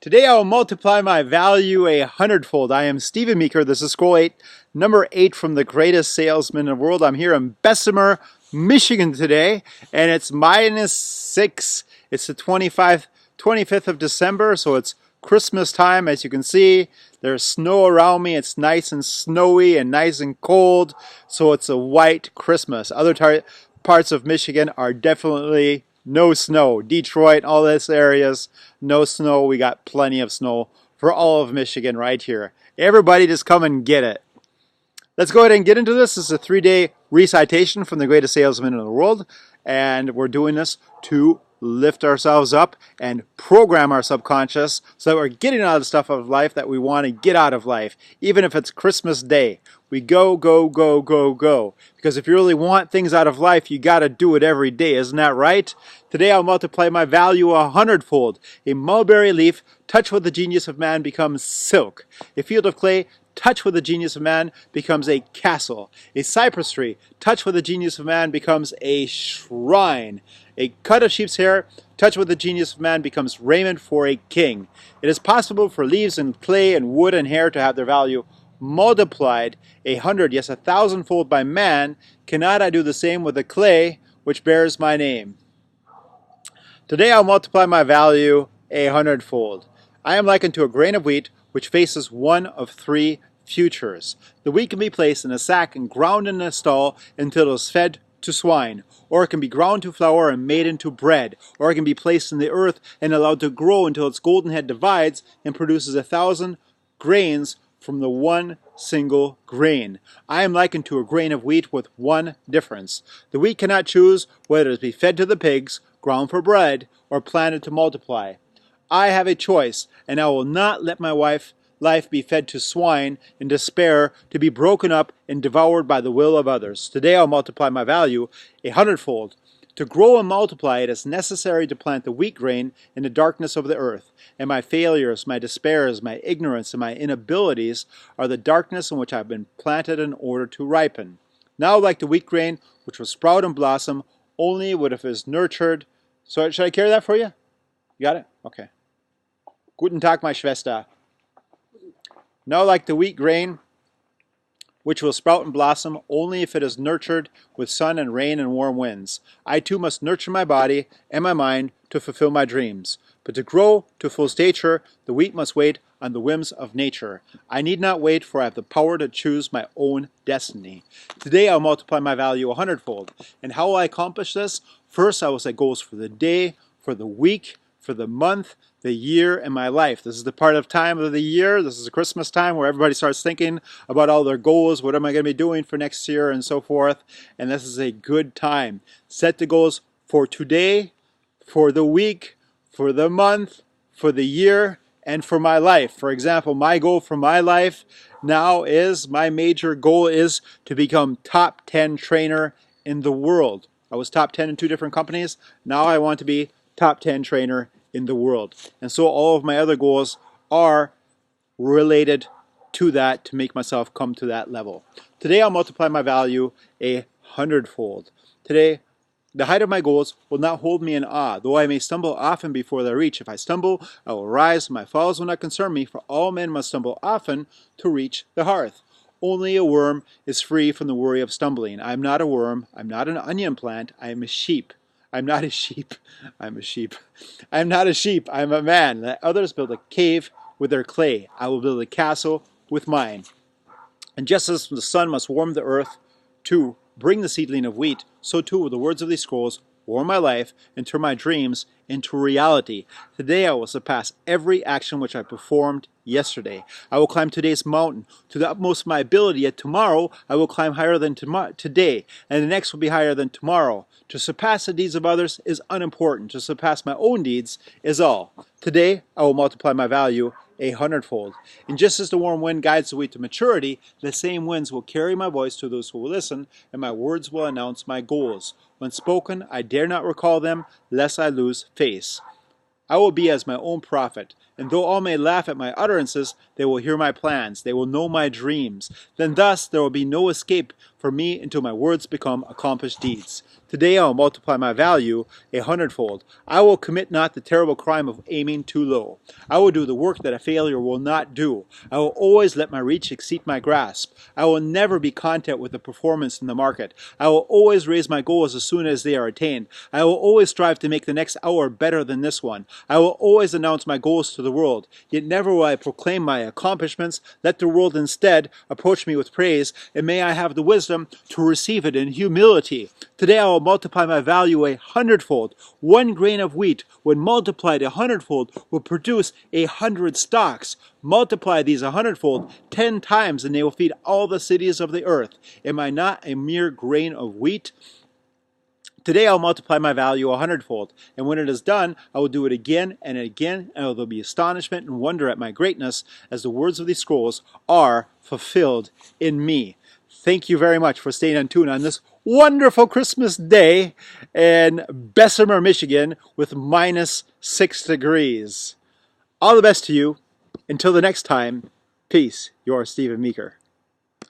Today I will multiply my value a hundredfold. I am Stephen Meeker. This is Scroll 8, number 8 from the greatest salesman in the world. I'm here in Bessemer, Michigan today, and it's -6. It's the 25th of December, so it's Christmas time. As you can see, there's snow around me. It's nice and snowy and nice and cold, so it's a white Christmas. Other parts of Michigan are definitely no snow. Detroit, all these areas, no snow. We got plenty of snow for all of Michigan right here. Everybody just come and get it. Let's go ahead and get into this. This is a 3-day recitation from the greatest salesman in the world, and we're doing this to lift ourselves up and program our subconscious so that we're getting out of the stuff of life that we want to get out of life. Even if it's Christmas Day, we go, go, go, go, go. Because if you really want things out of life, you got to do it every day. Isn't that right? Today I'll multiply my value a hundredfold. A mulberry leaf touched with the genius of man becomes silk. A field of clay touched with the genius of man becomes a castle. A cypress tree touched with the genius of man becomes a shrine. A cut of sheep's hair touched with the genius of man becomes raiment for a king. It is possible for leaves and clay and wood and hair to have their value multiplied 100, yes, 1,000-fold by man. Cannot I do the same with the clay which bears my name? Today I'll multiply my value a hundredfold. I am likened to a grain of wheat which faces one of 3 futures. The wheat can be placed in a sack and ground in a stall until it is fed to swine, or it can be ground to flour and made into bread, or it can be placed in the earth and allowed to grow until its golden head divides and produces 1,000 grains from the one single grain. I am likened to a grain of wheat with one difference. The wheat cannot choose whether to be fed to the pigs, ground for bread, or planted to multiply. I have a choice, and I will not let my life be fed to swine in despair, to be broken up and devoured by the will of others. Today I'll multiply my value a hundredfold. To grow and multiply, it is necessary to plant the wheat grain in the darkness of the earth. And my failures, my despairs, my ignorance, and my inabilities are the darkness in which I have been planted in order to ripen. Now, like the wheat grain, which will sprout and blossom only when it is nurtured. So, should I carry that for you? You got it? Okay. Guten Tag, my Schwester. Now, like the wheat grain, which will sprout and blossom only if it is nurtured with sun and rain and warm winds, I too must nurture my body and my mind to fulfill my dreams. But to grow to full stature, the wheat must wait on the whims of nature. I need not wait, for I have the power to choose my own destiny. Today I'll multiply my value a hundredfold. And how will I accomplish this? First, I will set goals for the day, for the week, for the month, the year, and my life. This is the part of time of the year. This is the Christmas time where everybody starts thinking about all their goals. What am I going to be doing for next year and so forth. And this is a good time. Set the goals for today, for the week, for the month, for the year, and for my life. For example, my goal for my life now is, my major goal is to become top 10 trainer in the world. I was top 10 in 2 different companies. Now I want to be top 10 trainer in the world. And so all of my other goals are related to that, to make myself come to that level. Today I'll multiply my value a hundredfold. Today, the height of my goals will not hold me in awe, though I may stumble often before they reach. If I stumble, I will rise, and my falls will not concern me, for all men must stumble often to reach the hearth. Only a worm is free from the worry of stumbling. I am not a worm. I'm not an onion plant. I am a sheep. I'm not a sheep. I'm a sheep. I'm not a sheep. I'm a man. Let others build a cave with their clay. I will build a castle with mine. And just as the sun must warm the earth to bring the seedling of wheat, so too will the words of these scrolls warm my life and turn my dreams into reality. Today I will surpass every action which I performed yesterday. I will climb today's mountain to the utmost of my ability, yet tomorrow I will climb higher than today, and the next will be higher than tomorrow. To surpass the deeds of others is unimportant. To surpass my own deeds is all. Today I will multiply my value a hundredfold. And just as the warm wind guides the wheat to maturity, the same winds will carry my voice to those who will listen, and my words will announce my goals. When spoken, I dare not recall them, lest I lose face. I will be as my own prophet, And though all may laugh at my utterances, they will hear my plans. They will know my dreams. Then thus there will be no escape for me until my words become accomplished deeds. Today I will multiply my value 100-fold. I will commit not the terrible crime of aiming too low. I will do the work that a failure will not do. I will always let my reach exceed my grasp. I will never be content with the performance in the market. I will always raise my goals as soon as they are attained. I will always strive to make the next hour better than this one. I will always announce my goals to the world. Yet never will I proclaim my accomplishments. Let the world instead approach me with praise, and may I have the wisdom to receive it in humility. Today I will multiply my value 100-fold. 1 grain of wheat, when multiplied 100-fold, will produce 100 stocks. Multiply these 100-fold 10 times, and they will feed all the cities of the earth. Am I not a mere grain of wheat? Today I'll multiply my value 100-fold, and when it is done, I will do it again and again, and there will be astonishment and wonder at my greatness as the words of these scrolls are fulfilled in me. Thank you very much for staying on tune on this wonderful Christmas day in Bessemer, Michigan with -6 degrees. All the best to you. Until the next time, peace. Your Stephen Meeker.